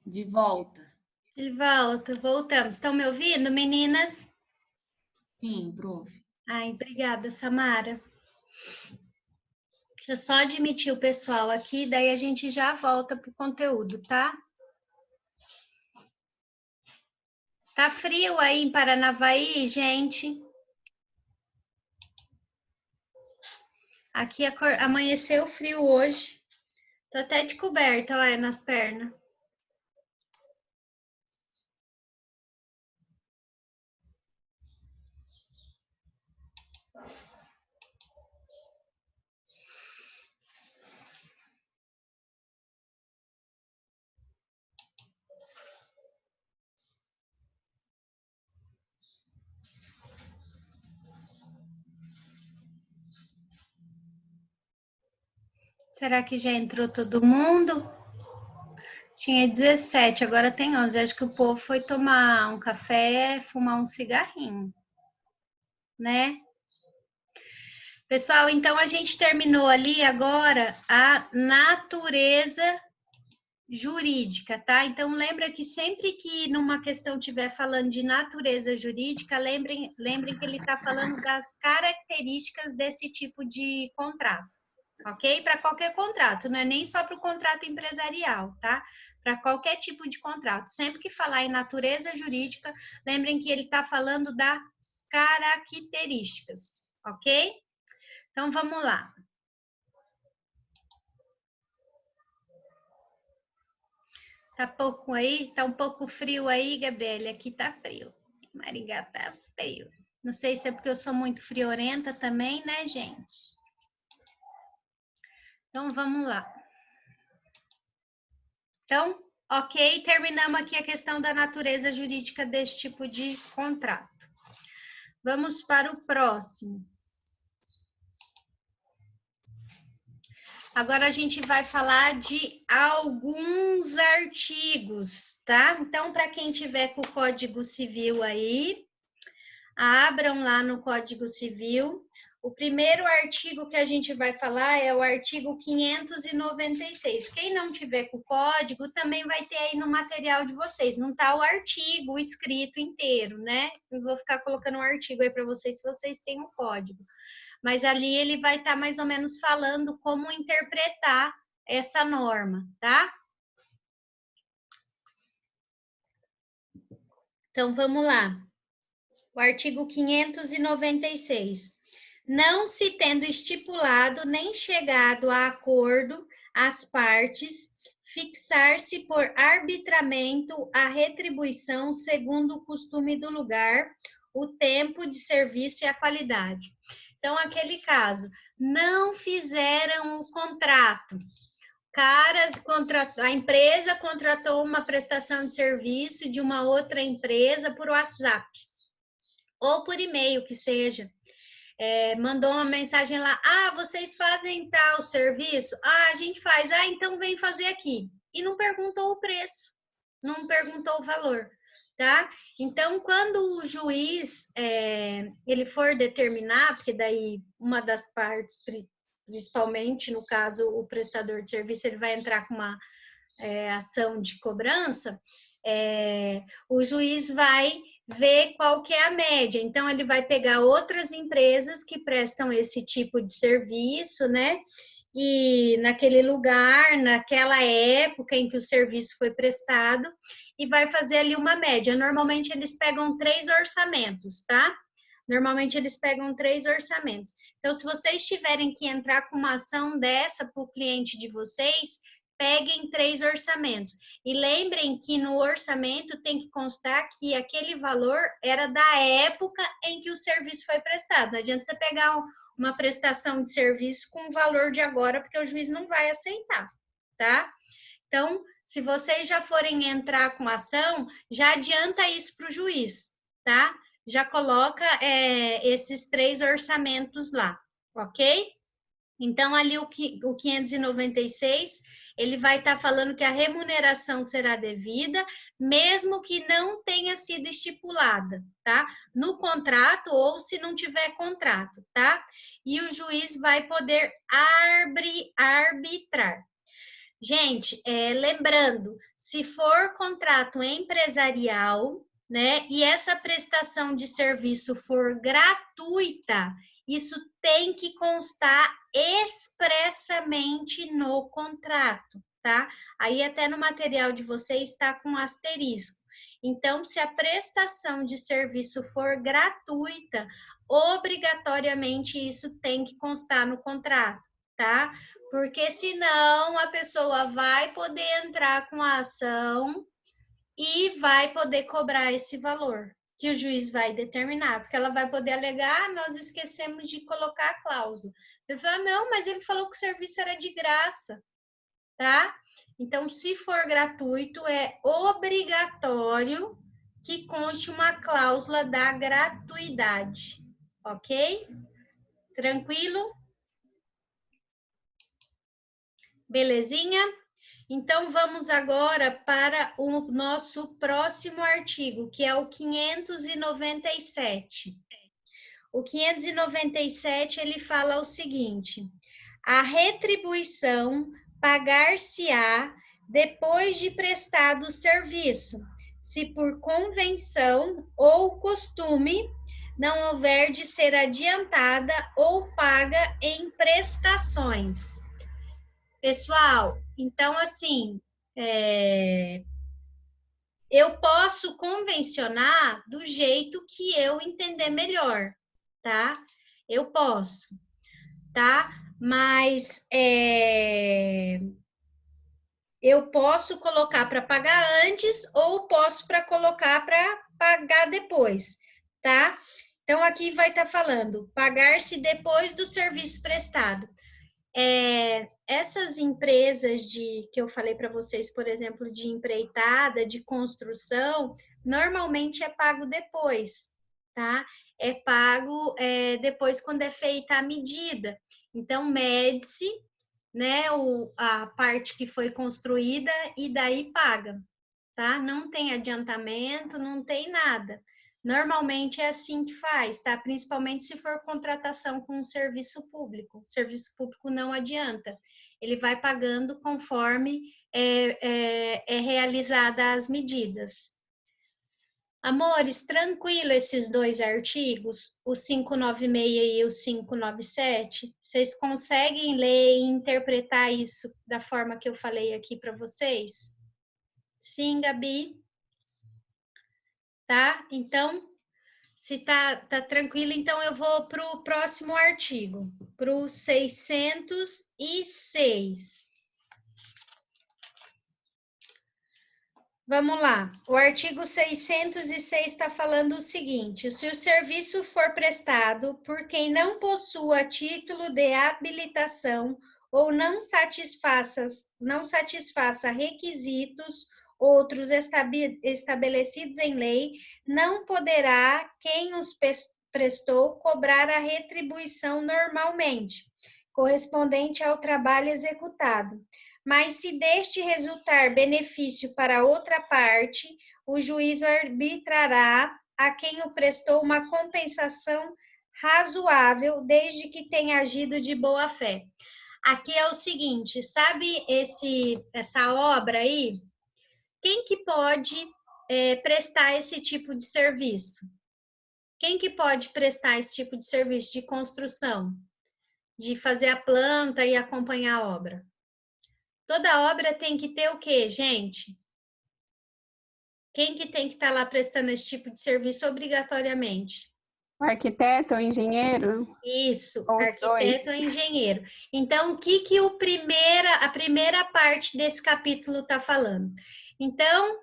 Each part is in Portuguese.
De volta. De volta, voltamos. Estão me ouvindo, meninas? Sim, prof. Ai, obrigada, Samara. Deixa eu só admitir o pessoal aqui, daí a gente já volta pro conteúdo, tá? Tá frio aí em Paranavaí, gente? Aqui amanheceu frio hoje. Tô até de coberta, olha, nas pernas. Será que já entrou todo mundo? Tinha 17, agora tem 11. Acho que o povo foi tomar um café, fumar um cigarrinho, né? Pessoal, então a gente terminou ali agora a natureza jurídica, tá? Então lembra que sempre que numa questão estiver falando de natureza jurídica, lembrem que ele está falando das características desse tipo de contrato, ok? Para qualquer contrato, não é nem só para o contrato empresarial, tá? Para qualquer tipo de contrato. Sempre que falar em natureza jurídica, lembrem que ele está falando das características, ok? Então vamos lá. Tá pouco aí? Tá um pouco frio aí, Gabriele? Aqui tá frio. Maringá tá frio. Não sei se é porque eu sou muito friorenta também, né, gente? Então, vamos lá. Então, ok, terminamos aqui a questão da natureza jurídica desse tipo de contrato. Vamos para o próximo. Agora a gente vai falar de alguns artigos, tá? Então, para quem tiver com o Código Civil aí, abram lá no Código Civil. O primeiro artigo que a gente vai falar é o artigo 596. Quem não tiver com o código, também vai ter aí no material de vocês. Não está o artigo escrito inteiro, né? Eu vou ficar colocando um artigo aí para vocês, se vocês têm o código. Mas ali ele vai estar mais ou menos falando como interpretar essa norma, tá? Então, vamos lá. O artigo 596. Não se tendo estipulado nem chegado a acordo as partes, fixar-se por arbitramento a retribuição segundo o costume do lugar, o tempo de serviço e a qualidade. Então, aquele caso, não fizeram o contrato, a empresa contratou uma prestação de serviço de uma outra empresa por WhatsApp ou por e-mail, que seja. Mandou uma mensagem lá, vocês fazem tal serviço? A gente faz. Então vem fazer aqui. E não perguntou o preço, não perguntou o valor, tá? Então, quando o juiz, ele for determinar, porque daí uma das partes, principalmente no caso o prestador de serviço, ele vai entrar com uma ação de cobrança, o juiz vai ver qual que é a média. Então, ele vai pegar outras empresas que prestam esse tipo de serviço, né? E naquele lugar, naquela época em que o serviço foi prestado, e vai fazer ali uma média. Normalmente, eles pegam 3 orçamentos, tá? Normalmente, eles pegam 3 orçamentos. Então, se vocês tiverem que entrar com uma ação dessa para o cliente de vocês, peguem 3 orçamentos. E lembrem que no orçamento tem que constar que aquele valor era da época em que o serviço foi prestado. Não adianta você pegar uma prestação de serviço com o valor de agora, porque o juiz não vai aceitar, tá? Então, se vocês já forem entrar com ação, já adianta isso para o juiz, tá? Já coloca esses 3 orçamentos lá, ok? Então, ali o 596, ele vai estar falando que a remuneração será devida, mesmo que não tenha sido estipulada, tá? No contrato ou se não tiver contrato, tá? E o juiz vai poder arbitrar. Gente, lembrando, se for contrato empresarial, né, e essa prestação de serviço for gratuita, isso tem que constar expressamente no contrato, tá? Aí até no material de vocês está com asterisco. Então, se a prestação de serviço for gratuita, obrigatoriamente isso tem que constar no contrato, tá? Porque senão a pessoa vai poder entrar com a ação e vai poder cobrar esse valor que o juiz vai determinar, porque ela vai poder alegar, nós esquecemos de colocar a cláusula. Ele fala, não, mas ele falou que o serviço era de graça, tá? Então, se for gratuito, é obrigatório que conste uma cláusula da gratuidade, ok? Tranquilo? Belezinha? Então, vamos agora para o nosso próximo artigo, que é o 597. O 597, ele fala o seguinte: a retribuição pagar-se-á depois de prestado o serviço, se por convenção ou costume não houver de ser adiantada ou paga em prestações. Pessoal, então, assim, eu posso convencionar do jeito que eu entender melhor, tá? Eu posso, tá? Mas eu posso colocar para pagar antes ou posso para colocar para pagar depois, tá? Então, aqui vai estar falando, pagar-se depois do serviço prestado. Essas empresas que eu falei para vocês, por exemplo, de empreitada, de construção, normalmente é pago depois, tá? É pago depois quando é feita a medida. Então, mede-se, né, a parte que foi construída e daí paga, tá? Não tem adiantamento, não tem nada. Normalmente é assim que faz, tá? Principalmente se for contratação com um serviço público. O serviço público não adianta. Ele vai pagando conforme é realizada as medidas. Amores, tranquilo esses dois artigos, o 596 e o 597? Vocês conseguem ler e interpretar isso da forma que eu falei aqui para vocês? Sim, Gabi? Tá? Então, se tá tranquilo, então eu vou para o próximo artigo, para o 606. Vamos lá. O artigo 606 está falando o seguinte: se o serviço for prestado por quem não possua título de habilitação ou não satisfaça requisitos outros estabelecidos em lei, não poderá quem os prestou cobrar a retribuição normalmente, correspondente ao trabalho executado. Mas se deste resultar benefício para outra parte, o juiz arbitrará a quem o prestou uma compensação razoável, desde que tenha agido de boa fé. Aqui é o seguinte, sabe essa obra aí? Quem que pode prestar esse tipo de serviço? Quem que pode prestar esse tipo de serviço de construção? De fazer a planta e acompanhar a obra? Toda obra tem que ter o quê, gente? Quem que tem que estar lá prestando esse tipo de serviço obrigatoriamente? O arquiteto, o engenheiro? Isso, Ou arquiteto ou engenheiro. Então, o que a primeira parte desse capítulo está falando? Então,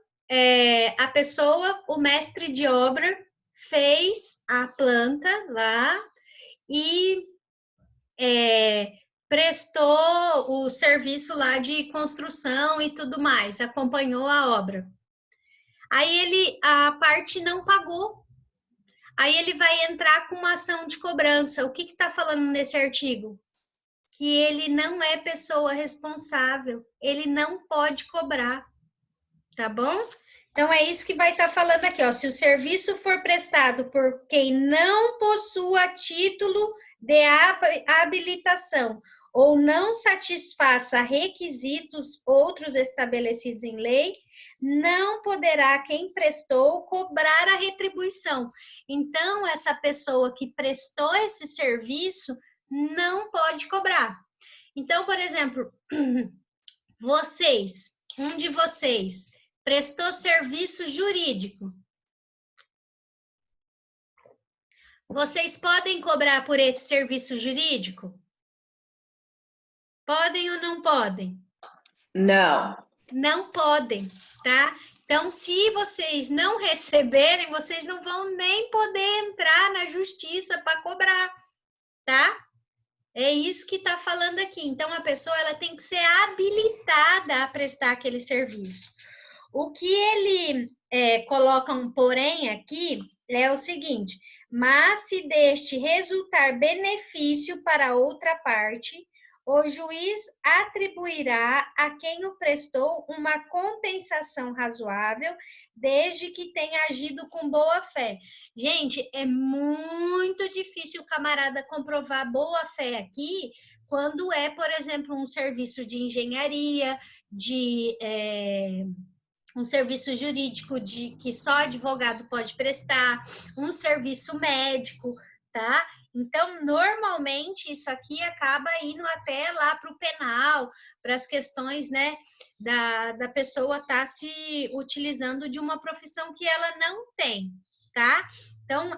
a pessoa, o mestre de obra, fez a planta lá e prestou o serviço lá de construção e tudo mais, acompanhou a obra. Aí a parte não pagou. Aí ele vai entrar com uma ação de cobrança. O que está falando nesse artigo? Que ele não é pessoa responsável, ele não pode cobrar, tá bom? Então é isso que vai estar falando aqui, ó. Se o serviço for prestado por quem não possua título dê habilitação ou não satisfaça requisitos outros estabelecidos em lei, não poderá quem prestou cobrar a retribuição. Então, essa pessoa que prestou esse serviço não pode cobrar. Então, por exemplo, um de vocês prestou serviço jurídico. Vocês podem cobrar por esse serviço jurídico? Podem ou não podem? Não. Não podem, tá? Então, se vocês não receberem, vocês não vão nem poder entrar na justiça para cobrar, tá? É isso que está falando aqui. Então, a pessoa ela tem que ser habilitada a prestar aquele serviço. O que ele coloca um porém aqui é o seguinte: mas se deste resultar benefício para outra parte, o juiz atribuirá a quem o prestou uma compensação razoável, desde que tenha agido com boa fé. Gente, é muito difícil o camarada comprovar boa fé aqui, quando é, por exemplo, um serviço de engenharia, um serviço jurídico que só advogado pode prestar, um serviço médico, tá? Então, normalmente, isso aqui acaba indo até lá para o penal, para as questões, né, da pessoa estar se utilizando de uma profissão que ela não tem, tá? Então,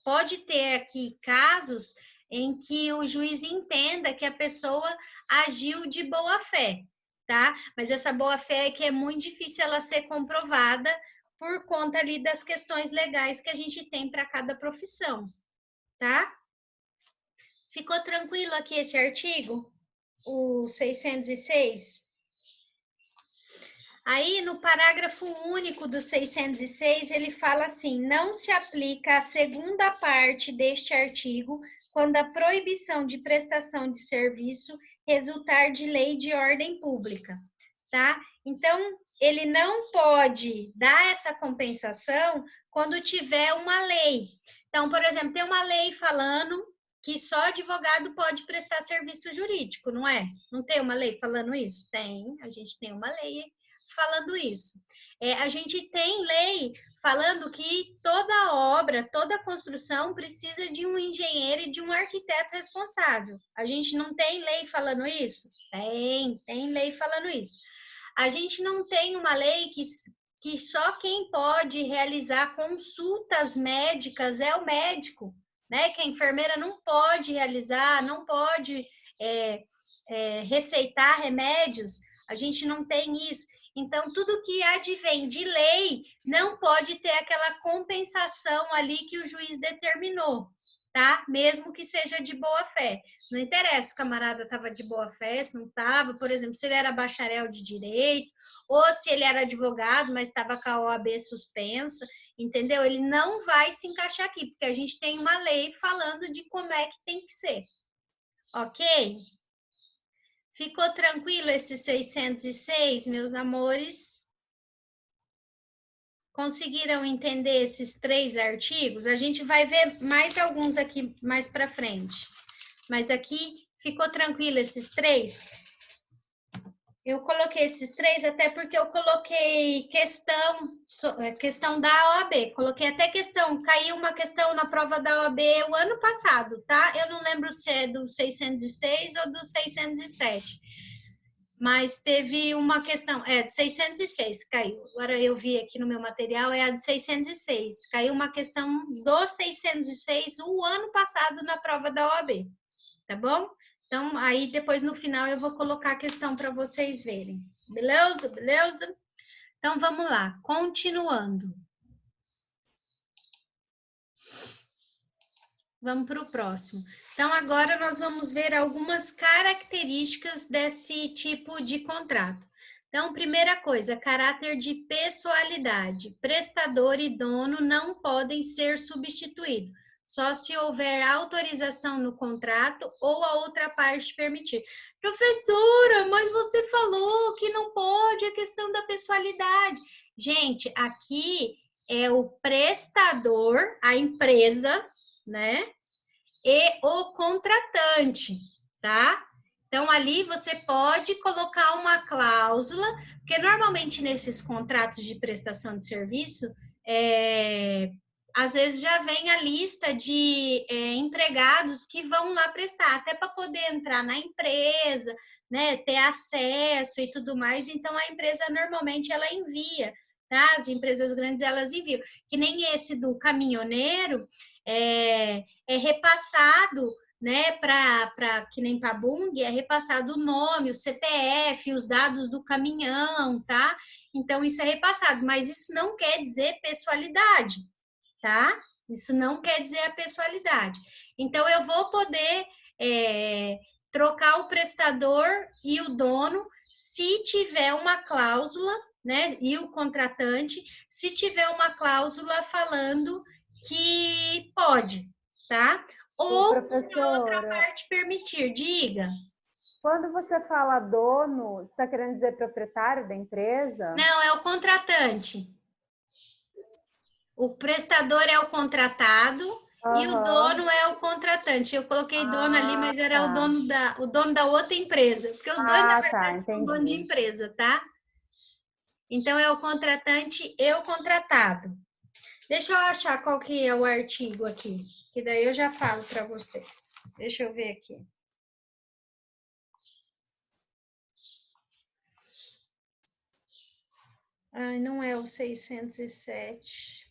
pode ter aqui casos em que o juiz entenda que a pessoa agiu de boa fé, tá? Mas essa boa fé é que é muito difícil ela ser comprovada por conta ali das questões legais que a gente tem para cada profissão, tá? Ficou tranquilo aqui esse artigo? O 606? Aí, no parágrafo único do 606, ele fala assim: não se aplica a segunda parte deste artigo quando a proibição de prestação de serviço resultar de lei de ordem pública, tá? Então, ele não pode dar essa compensação quando tiver uma lei. Então, por exemplo, tem uma lei falando que só advogado pode prestar serviço jurídico, não é? Não tem uma lei falando isso? Tem, a gente tem uma lei falando isso. A gente tem lei falando que toda obra, toda construção precisa de um engenheiro e de um arquiteto responsável. A gente não tem lei falando isso? Tem lei falando isso. A gente não tem uma lei que só quem pode realizar consultas médicas é o médico, né? Que a enfermeira não pode realizar, não pode receitar remédios. A gente não tem isso. Então, tudo que advém de lei não pode ter aquela compensação ali que o juiz determinou, tá? Mesmo que seja de boa fé. Não interessa se o camarada estava de boa fé, se não estava, por exemplo, se ele era bacharel de direito, ou se ele era advogado, mas estava com a OAB suspensa, entendeu? Ele não vai se encaixar aqui, porque a gente tem uma lei falando de como é que tem que ser, ok? Ficou tranquilo esse 606, meus amores? Conseguiram entender esses 3 artigos? A gente vai ver mais alguns aqui mais para frente. Mas aqui ficou tranquilo esses 3? Eu coloquei esses 3 até porque eu coloquei questão da OAB. Coloquei até questão, caiu uma questão na prova da OAB o ano passado, tá? Eu não lembro se é do 606 ou do 607. Mas teve uma questão, do 606 caiu. Agora eu vi aqui no meu material, é a de 606. Caiu uma questão do 606 o ano passado na prova da OAB, tá bom? Então, aí depois no final eu vou colocar a questão para vocês verem. Beleza? Beleza? Então, vamos lá. Continuando. Vamos para o próximo. Então, agora nós vamos ver algumas características desse tipo de contrato. Então, primeira coisa, caráter de pessoalidade. Prestador e dono não podem ser substituídos, só se houver autorização no contrato ou a outra parte permitir. Professora, mas você falou que não pode a questão da pessoalidade. Gente, aqui é o prestador, a empresa, né? e o contratante, tá? Então, ali você pode colocar uma cláusula, porque normalmente nesses contratos de prestação de serviço, às vezes já vem a lista de empregados que vão lá prestar, até para poder entrar na empresa, né, ter acesso e tudo mais. Então, a empresa normalmente ela envia, tá? As empresas grandes elas enviam, que nem esse do caminhoneiro é repassado, né, que nem para Bung, é repassado o nome, o CPF, os dados do caminhão, tá? Então, isso é repassado, mas isso não quer dizer pessoalidade, tá? Isso não quer dizer a pessoalidade. Então, eu vou poder trocar o prestador e o dono se tiver uma cláusula, né? E o contratante, se tiver uma cláusula falando que pode, tá? Ou se a outra parte permitir, diga. Quando você fala dono, você está querendo dizer proprietário da empresa? Não, é o contratante. O prestador é o contratado e o dono é o contratante. Eu coloquei dono ali, mas era o dono da outra empresa, porque os dois, na verdade, são donos de empresa, tá? Então, é o contratante e o contratado. Deixa eu achar qual que é o artigo aqui, que daí eu já falo para vocês. Deixa eu ver aqui. Ai, não é o 607.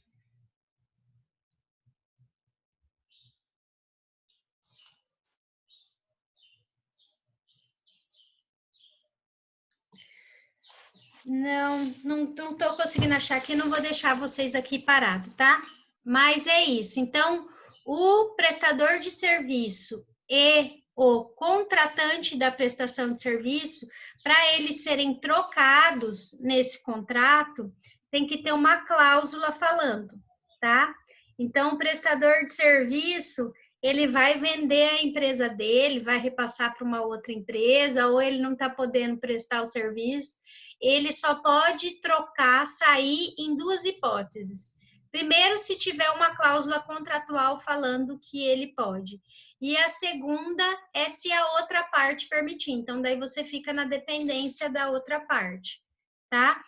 Não estou conseguindo achar aqui, não vou deixar vocês aqui parados, tá? Mas é isso. Então, o prestador de serviço e o contratante da prestação de serviço, para eles serem trocados nesse contrato, tem que ter uma cláusula falando, tá? Então, o prestador de serviço, ele vai vender a empresa dele, vai repassar para uma outra empresa, ou ele não está podendo prestar o serviço, ele só pode trocar, sair em duas hipóteses. Primeiro, se tiver uma cláusula contratual falando que ele pode. E a segunda é se a outra parte permitir. Então, daí você fica na dependência da outra parte, tá?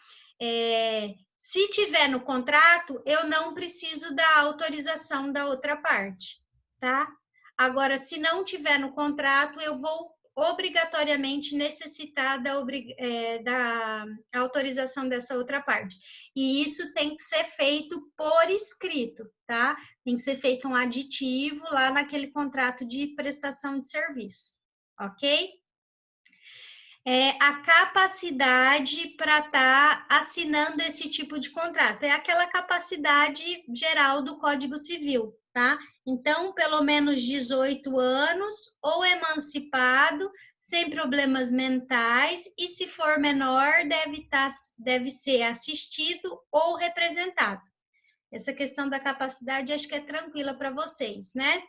Se tiver no contrato, eu não preciso da autorização da outra parte, tá? Agora, se não tiver no contrato, eu vou obrigatoriamente necessitar da autorização dessa outra parte. E isso tem que ser feito por escrito, tá? Tem que ser feito um aditivo lá naquele contrato de prestação de serviço, ok? A capacidade para estar assinando esse tipo de contrato. É aquela capacidade geral do Código Civil, tá? Então, pelo menos 18 anos, ou emancipado, sem problemas mentais, e se for menor, deve ser assistido ou representado. Essa questão da capacidade, acho que é tranquila para vocês, né?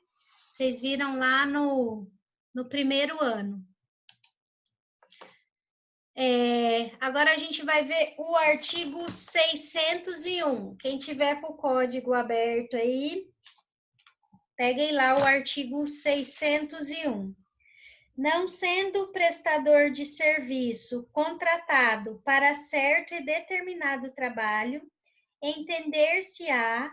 Vocês viram lá no primeiro ano. Agora a gente vai ver o artigo 601. Quem tiver com o código aberto aí, peguem lá o artigo 601. Não sendo prestador de serviço contratado para certo e determinado trabalho, entender-se-á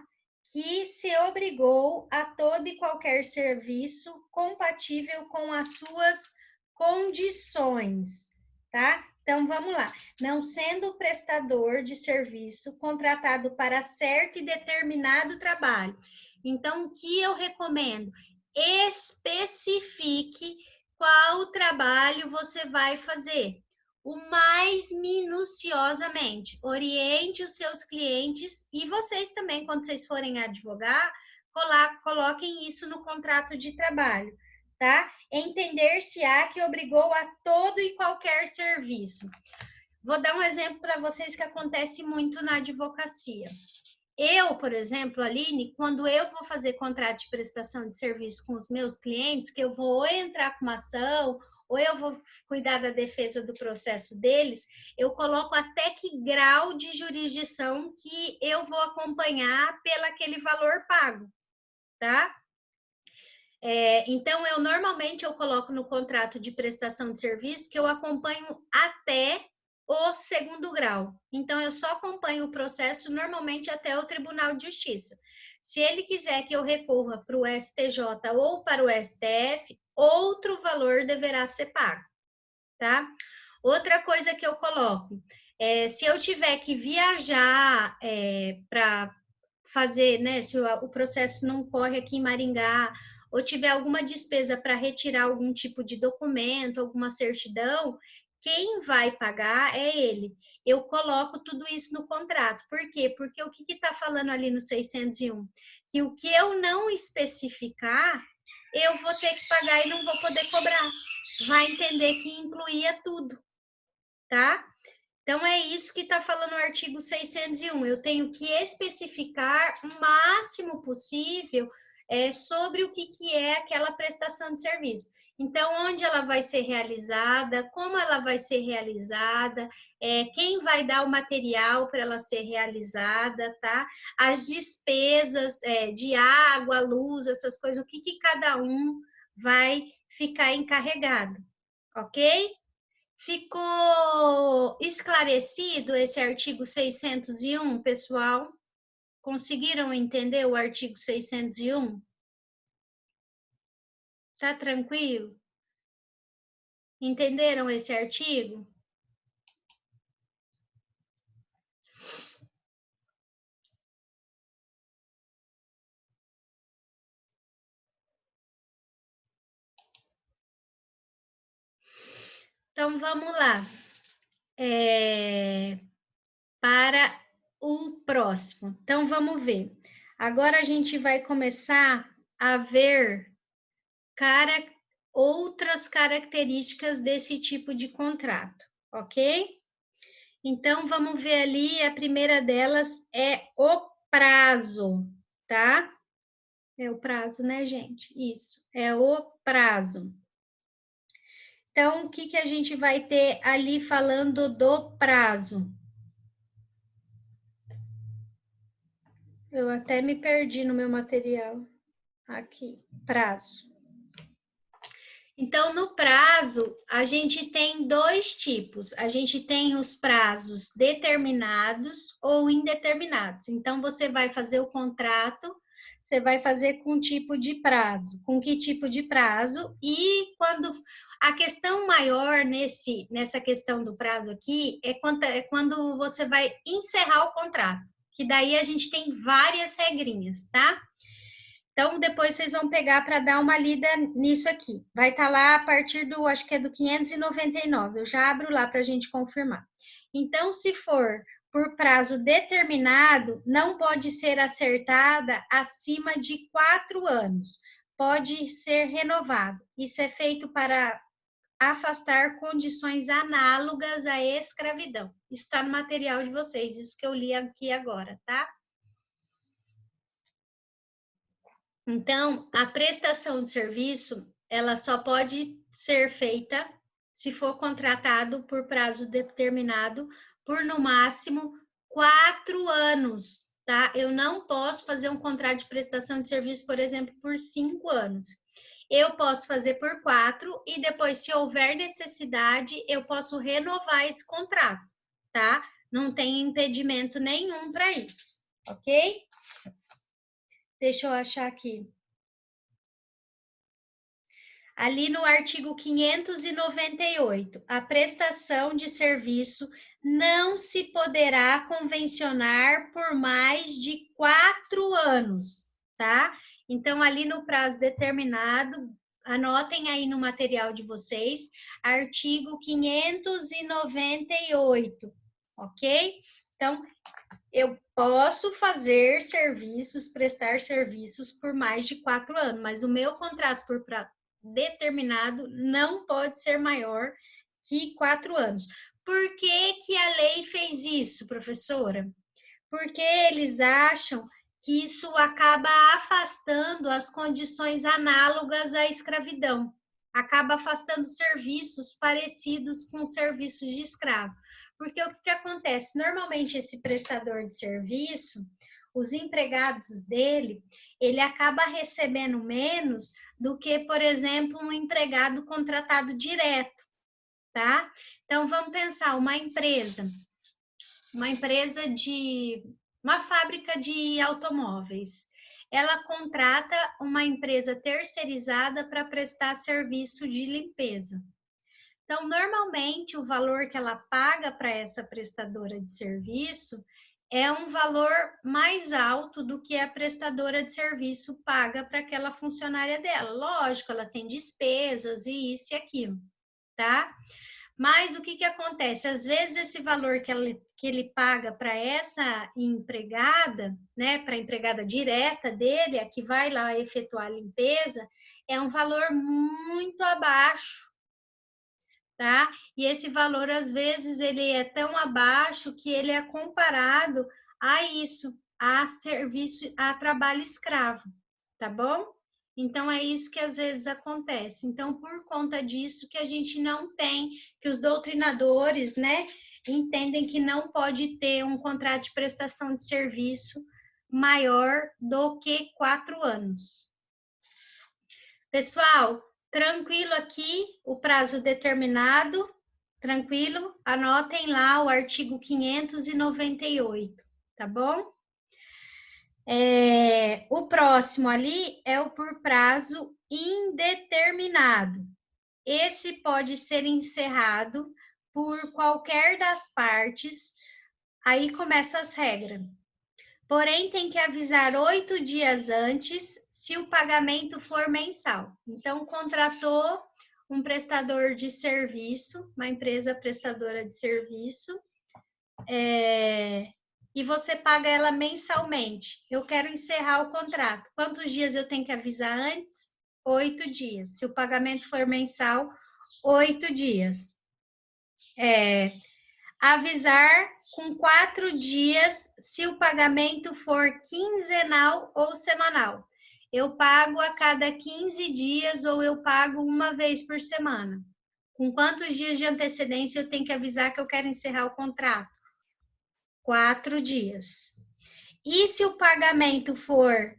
que se obrigou a todo e qualquer serviço compatível com as suas condições, tá? Então, vamos lá. Não sendo prestador de serviço contratado para certo e determinado trabalho. Então, o que eu recomendo? Especifique qual trabalho você vai fazer. O mais minuciosamente. Oriente os seus clientes e vocês também, quando vocês forem advogar, coloquem isso no contrato de trabalho, tá? Entender-se-á que obrigou a todo e qualquer serviço. Vou dar um exemplo para vocês que acontece muito na advocacia. Eu, por exemplo, Aline, quando eu vou fazer contrato de prestação de serviço com os meus clientes, que eu vou entrar com uma ação, ou eu vou cuidar da defesa do processo deles, eu coloco até que grau de jurisdição que eu vou acompanhar pelo aquele valor pago, tá? Então, normalmente eu coloco no contrato de prestação de serviço que eu acompanho até o segundo grau. Então, eu só acompanho o processo normalmente até o Tribunal de Justiça. Se ele quiser que eu recorra para o STJ ou para o STF, outro valor deverá ser pago, tá? Outra coisa que eu coloco, se eu tiver que viajar para fazer, né, se o processo não corre aqui em Maringá, ou tiver alguma despesa para retirar algum tipo de documento, alguma certidão, quem vai pagar é ele. Eu coloco tudo isso no contrato. Por quê? Porque o que está falando ali no 601? Que o que eu não especificar, eu vou ter que pagar e não vou poder cobrar. Vai entender que incluía tudo, tá? Então, é isso que está falando o artigo 601. Eu tenho que especificar o máximo possível sobre o que é aquela prestação de serviço. Então, onde ela vai ser realizada, como ela vai ser realizada, quem vai dar o material para ela ser realizada, tá? As despesas de água, luz, essas coisas, o que cada um vai ficar encarregado, ok? Ficou esclarecido esse artigo 601, pessoal? Conseguiram entender o artigo 601? Tá tranquilo? Entenderam esse artigo? Então, vamos lá. Para o próximo. Então, vamos ver. Agora a gente vai começar a ver outras características desse tipo de contrato, ok? Então, vamos ver ali, a primeira delas é o prazo, tá? É o prazo, né, gente? Isso, é o prazo. Então, o que a gente vai ter ali falando do prazo? Eu até me perdi no meu material. Aqui, prazo. Então, no prazo, a gente tem dois tipos. A gente tem os prazos determinados ou indeterminados. Então, você vai fazer o contrato, você vai fazer com tipo de prazo. Com que tipo de prazo? E quando a questão maior nessa questão do prazo aqui é quando você vai encerrar o contrato. Que daí a gente tem várias regrinhas, tá? Então, depois vocês vão pegar para dar uma lida nisso aqui. Vai estar lá a partir do, acho que é do 599. Eu já abro lá para a gente confirmar. Então, se for por prazo determinado, não pode ser acertada acima de 4 anos. Pode ser renovado. Isso é feito para afastar condições análogas à escravidão. Isso está no material de vocês, isso que eu li aqui agora, tá? Então, a prestação de serviço, ela só pode ser feita se for contratado por prazo determinado por, no máximo, 4 anos, tá? Eu não posso fazer um contrato de prestação de serviço, por exemplo, por 5 anos. Eu posso fazer por 4 e depois, se houver necessidade, eu posso renovar esse contrato, tá? Não tem impedimento nenhum para isso, ok? Deixa eu achar aqui. Ali no artigo 598, a prestação de serviço não se poderá convencionar por mais de 4 anos, tá? Então, ali no prazo determinado, anotem aí no material de vocês, artigo 598, ok? Então, eu posso fazer serviços, prestar serviços por mais de 4 anos, mas o meu contrato por determinado não pode ser maior que 4 anos. Por que a lei fez isso, professora? Porque eles acham que isso acaba afastando as condições análogas à escravidão, acaba afastando serviços parecidos com serviços de escravo. Porque o que acontece? Normalmente, esse prestador de serviço, os empregados dele, ele acaba recebendo menos do que, por exemplo, um empregado contratado direto, tá? Então, vamos pensar, uma fábrica de automóveis. Ela contrata uma empresa terceirizada para prestar serviço de limpeza. Então, normalmente, o valor que ela paga para essa prestadora de serviço é um valor mais alto do que a prestadora de serviço paga para aquela funcionária dela. Lógico, ela tem despesas e isso e aquilo, tá? Mas o que acontece? Às vezes, esse valor que ele paga para essa empregada, né, para a empregada direta dele, a que vai lá efetuar a limpeza, é um valor muito abaixo, tá? E esse valor, às vezes, ele é tão abaixo que ele é comparado a isso, a serviço, a trabalho escravo, tá bom? Então, é isso que às vezes acontece. Então, por conta disso que a gente não tem, que os doutrinadores, né, entendem que não pode ter um contrato de prestação de serviço maior do que 4 anos. Pessoal, tranquilo aqui, o prazo determinado, tranquilo? Anotem lá o artigo 598, tá bom? O próximo ali é o por prazo indeterminado. Esse pode ser encerrado por qualquer das partes, aí começam as regras. Porém, tem que avisar 8 dias antes se o pagamento for mensal. Então, contratou um prestador de serviço, uma empresa prestadora de serviço, e você paga ela mensalmente. Eu quero encerrar o contrato. Quantos dias eu tenho que avisar antes? 8 dias. Se o pagamento for mensal, 8 dias. Avisar com 4 dias se o pagamento for quinzenal ou semanal. Eu pago a cada 15 dias ou eu pago uma vez por semana. Com quantos dias de antecedência eu tenho que avisar que eu quero encerrar o contrato? 4 dias. E se o pagamento for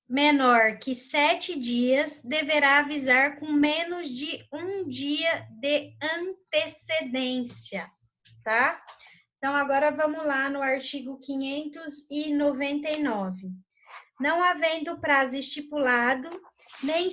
menor que 7 dias, deverá avisar com menos de 1 dia de antecedência, tá? Então, agora vamos lá no artigo 599. Não havendo prazo estipulado, nem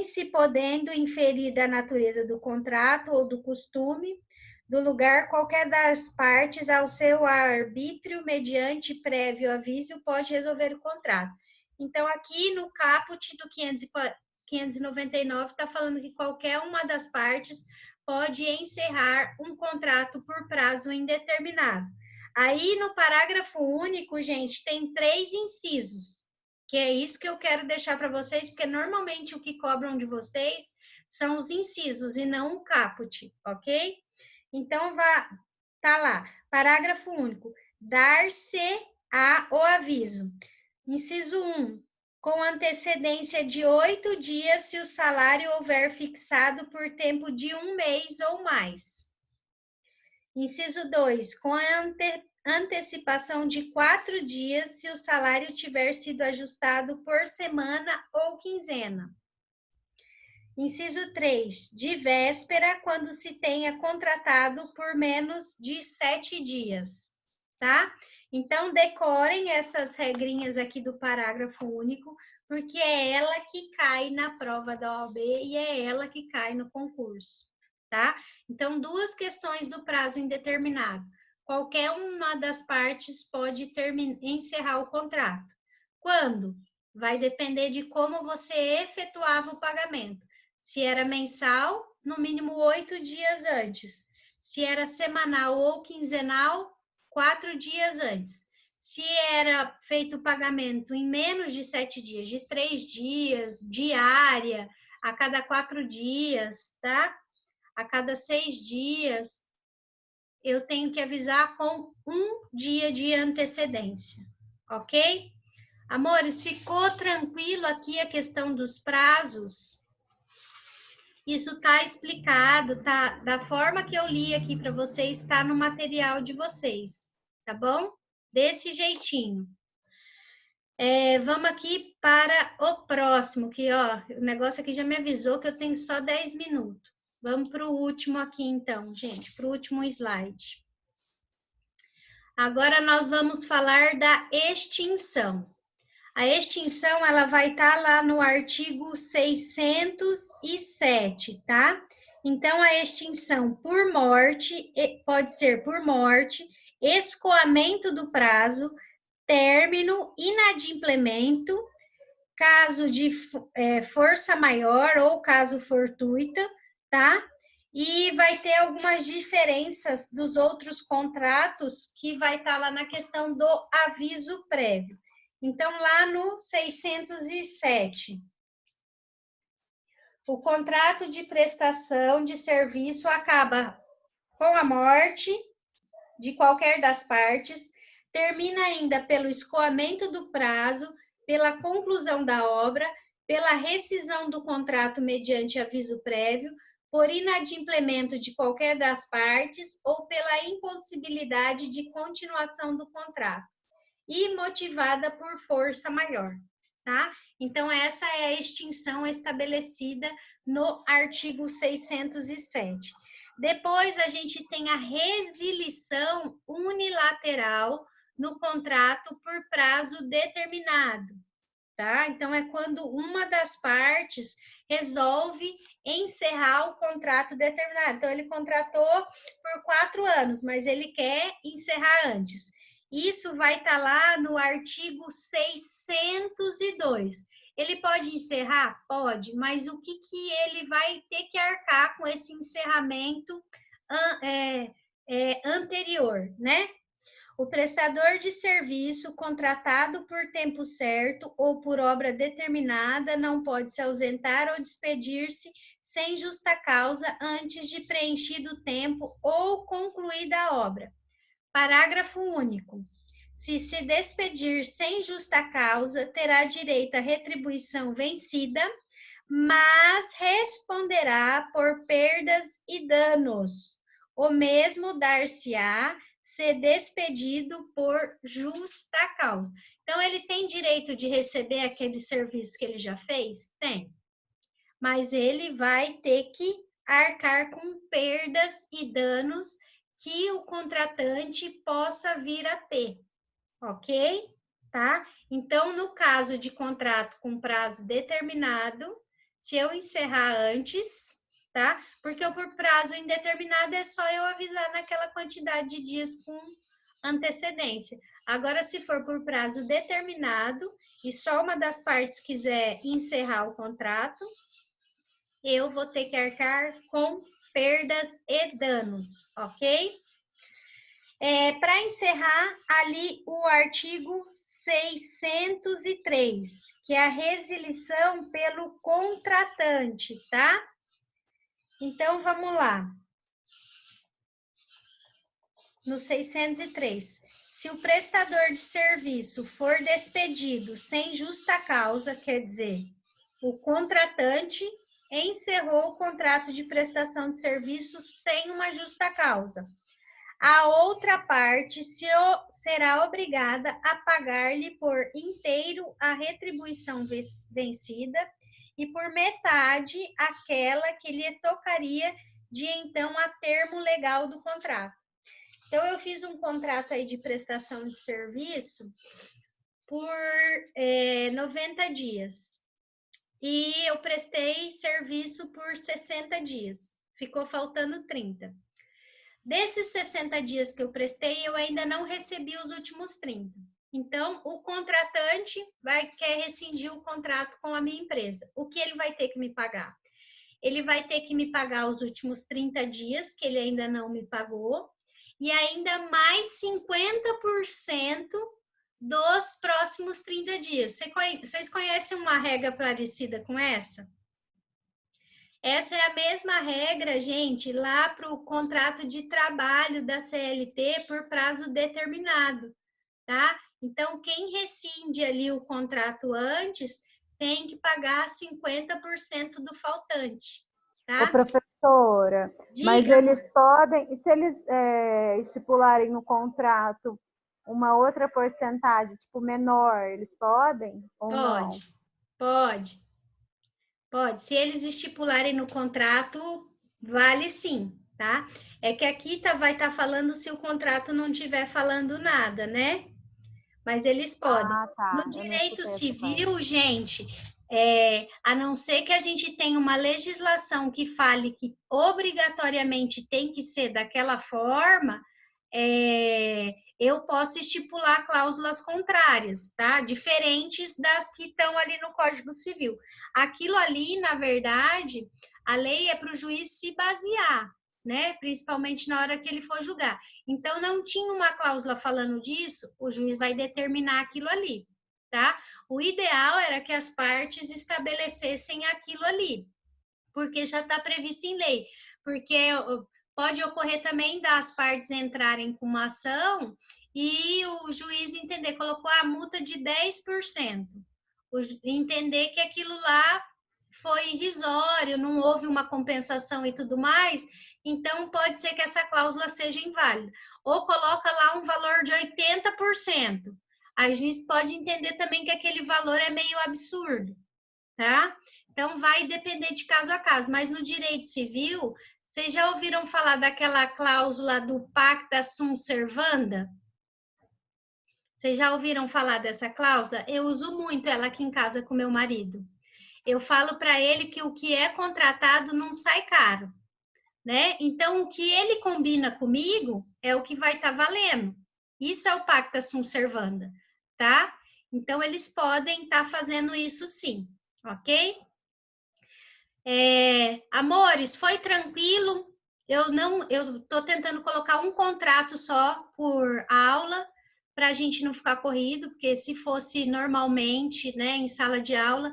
se podendo inferir da natureza do contrato ou do costume, do lugar, qualquer das partes, ao seu arbítrio, mediante prévio aviso, pode resolver o contrato. Então, aqui no caput do 599, está falando que qualquer uma das partes pode encerrar um contrato por prazo indeterminado. Aí, no parágrafo único, gente, tem 3 incisos, que é isso que eu quero deixar para vocês, porque normalmente o que cobram de vocês são os incisos e não o caput, ok? Então, tá lá, parágrafo único, dar-se-á o aviso. Inciso 1, com antecedência de 8 dias, se o salário houver fixado por tempo de 1 mês ou mais. Inciso 2, com antecipação de 4 dias, se o salário tiver sido ajustado por semana ou quinzena. Inciso 3, de véspera, quando se tenha contratado por menos de 7 dias, tá? Então, decorem essas regrinhas aqui do parágrafo único, porque é ela que cai na prova da OAB e é ela que cai no concurso, tá? Então, 2 questões do prazo indeterminado. Qualquer uma das partes pode encerrar o contrato. Quando? Vai depender de como você efetuava o pagamento. Se era mensal, no mínimo 8 dias antes. Se era semanal ou quinzenal, 4 dias antes. Se era feito o pagamento em menos de 7 dias, de 3 dias, diária, a cada 4 dias, tá? A cada 6 dias, eu tenho que avisar com 1 dia de antecedência, ok? Amores, ficou tranquilo aqui a questão dos prazos? Isso está explicado, tá? Da forma que eu li aqui para vocês, está no material de vocês, tá bom? Desse jeitinho. Vamos aqui para o próximo, que ó, o negócio aqui já me avisou que eu tenho só 10 minutos. Vamos para o último aqui, então, gente, para o último slide. Agora nós vamos falar da extinção. A extinção, ela vai estar lá no artigo 607, tá? Então, a extinção por morte, pode ser por morte, escoamento do prazo, término, inadimplemento, caso de força maior ou caso fortuita, tá? E vai ter algumas diferenças dos outros contratos que vai estar lá na questão do aviso prévio. Então, lá no 607, o contrato de prestação de serviço acaba com a morte de qualquer das partes, termina ainda pelo escoamento do prazo, pela conclusão da obra, pela rescisão do contrato mediante aviso prévio, por inadimplemento de qualquer das partes ou pela impossibilidade de continuação do contrato, e motivada por força maior, tá? Então, essa é a extinção estabelecida no artigo 607. Depois, a gente tem a resilição unilateral no contrato por prazo determinado, tá? Então, é quando uma das partes resolve encerrar o contrato determinado. Então, ele contratou por 4 anos, mas ele quer encerrar antes. Isso vai estar lá no artigo 602. Ele pode encerrar? Pode, mas o que ele vai ter que arcar com esse encerramento anterior, né? O prestador de serviço contratado por tempo certo ou por obra determinada não pode se ausentar ou despedir-se sem justa causa antes de preenchido o tempo ou concluída a obra. Parágrafo único. Se se despedir sem justa causa, terá direito à retribuição vencida, mas responderá por perdas e danos. O mesmo dar-se-á ser despedido por justa causa. Então, ele tem direito de receber aquele serviço que ele já fez? Tem. Mas ele vai ter que arcar com perdas e danos que o contratante possa vir a ter, ok? Tá? Então, no caso de contrato com prazo determinado, se eu encerrar antes, tá? Porque o por prazo indeterminado é só eu avisar naquela quantidade de dias com antecedência. Agora, se for por prazo determinado e só uma das partes quiser encerrar o contrato, eu vou ter que arcar com perdas e danos, ok? Para encerrar, ali o artigo 603, que é a resilição pelo contratante, tá? Então, vamos lá. No 603, se o prestador de serviço for despedido sem justa causa, quer dizer, o contratante encerrou o contrato de prestação de serviço sem uma justa causa. A outra parte será obrigada a pagar-lhe por inteiro a retribuição vencida e por metade aquela que lhe tocaria de então a termo legal do contrato. Então, eu fiz um contrato aí de prestação de serviço por 90 dias. E eu prestei serviço por 60 dias. Ficou faltando 30. Desses 60 dias que eu prestei, eu ainda não recebi os últimos 30. Então, o contratante quer rescindir o contrato com a minha empresa. O que ele vai ter que me pagar? Ele vai ter que me pagar os últimos 30 dias, que ele ainda não me pagou, e ainda mais 50% dos próximos 30 dias. Vocês conhecem uma regra parecida com essa? Essa é a mesma regra, gente, lá para o contrato de trabalho da CLT por prazo determinado, tá? Então, quem rescinde ali o contrato antes tem que pagar 50% do faltante, tá? Ô, professora, Diga, mas amor. eles podem, e se eles estipularem no contrato uma outra porcentagem, tipo, menor, eles podem ou não? Pode. Se eles estipularem no contrato, vale sim, tá? É que aqui vai estar falando se o contrato não estiver falando nada, né? Mas eles podem. Ah, tá. No Eu não direito escutei essa parte. civil, gente, a não ser que a gente tenha uma legislação que fale que obrigatoriamente tem que ser daquela forma, eu posso estipular cláusulas contrárias, tá? Diferentes das que estão ali no Código Civil. Aquilo ali, na verdade, a lei é para o juiz se basear, né? Principalmente na hora que ele for julgar. Então, não tinha uma cláusula falando disso, o juiz vai determinar aquilo ali, tá? O ideal era que as partes estabelecessem aquilo ali, porque já está previsto em lei. Porque pode ocorrer também das partes entrarem com uma ação e o juiz entender, colocou a multa de 10%. Entender que aquilo lá foi irrisório, não houve uma compensação e tudo mais, então pode ser que essa cláusula seja inválida. Ou coloca lá um valor de 80%. Aí o juiz pode entender também que aquele valor é meio absurdo, tá? Então vai depender de caso a caso, mas no direito civil, vocês já ouviram falar daquela cláusula do pacta sunt servanda? Vocês já ouviram falar dessa cláusula? Eu uso muito ela aqui em casa com meu marido. Eu falo para ele que o que é contratado não sai caro, né? Então, o que ele combina comigo é o que vai estar valendo. Isso é o pacta sunt servanda, tá? Então, eles podem estar fazendo isso sim, ok? Amores, foi tranquilo? Eu estou tentando colocar um contrato só por aula, para a gente não ficar corrido, porque se fosse normalmente, né, em sala de aula,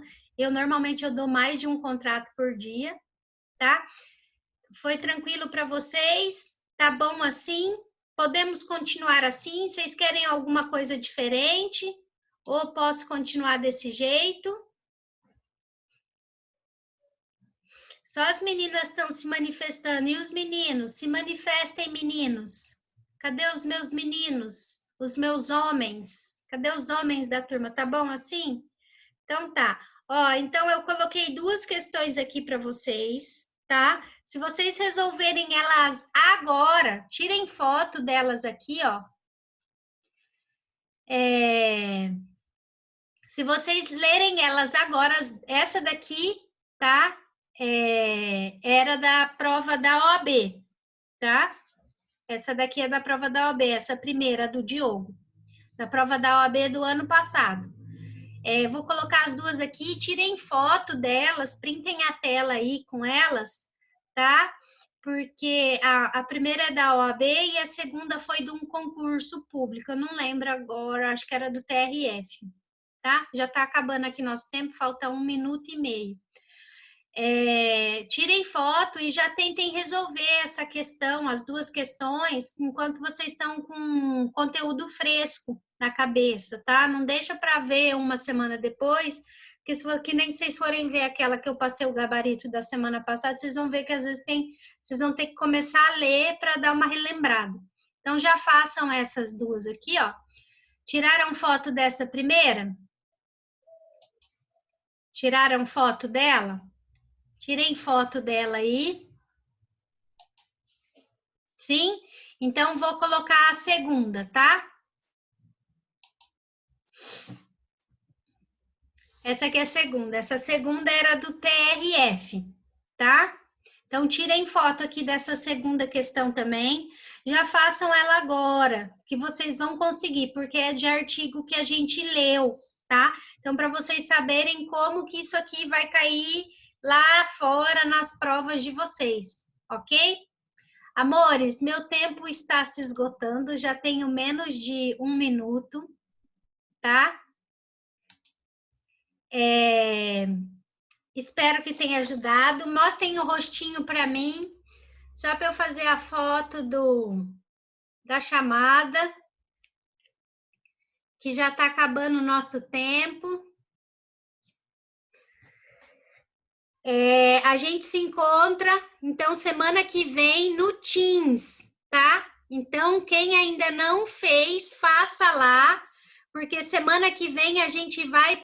normalmente eu dou mais de um contrato por dia, tá? Foi tranquilo para vocês? Tá bom assim? Podemos continuar assim? Vocês querem alguma coisa diferente? Ou posso continuar desse jeito? Só as meninas estão se manifestando. E os meninos? Se manifestem, meninos. Cadê os meus meninos? Os meus homens? Cadê os homens da turma? Tá bom assim? Então tá. Ó, então eu coloquei duas questões aqui para vocês, tá? Se vocês resolverem elas agora, tirem foto delas aqui, ó. Se vocês lerem elas agora, essa daqui, tá? Era da prova da OAB, tá? Essa daqui é da prova da OAB, essa primeira do Diogo, da prova da OAB do ano passado. Vou colocar as duas aqui, tirem foto delas, printem a tela aí com elas, tá? Porque a primeira é da OAB e a segunda foi de um concurso público, eu não lembro agora, acho que era do TRF, tá? Já está acabando aqui nosso tempo, falta 1 minuto e meio. Tirem foto e já tentem resolver essa questão, as duas questões, enquanto vocês estão com conteúdo fresco na cabeça, tá? Não deixa para ver uma semana depois, porque se que nem vocês forem ver aquela que eu passei o gabarito da semana passada, vocês vão ver que às vezes vocês vão ter que começar a ler para dar uma relembrada. Então já façam essas duas aqui, ó. Tiraram foto dessa primeira? Tiraram foto dela? Tirem foto dela aí. Sim? Então, vou colocar a segunda, tá? Essa aqui é a segunda. Essa segunda era do TRF, tá? Então, tirem foto aqui dessa segunda questão também. Já façam ela agora, que vocês vão conseguir, porque é de artigo que a gente leu, tá? Então, para vocês saberem como que isso aqui vai cair lá fora nas provas de vocês, ok? Amores, meu tempo está se esgotando, já tenho menos de 1 minuto, tá? Espero que tenha ajudado. Mostrem o rostinho para mim, só para eu fazer a foto da chamada, que já está acabando o nosso tempo. A gente se encontra, então, semana que vem no Teams, tá? Então, quem ainda não fez, faça lá, porque semana que vem a gente vai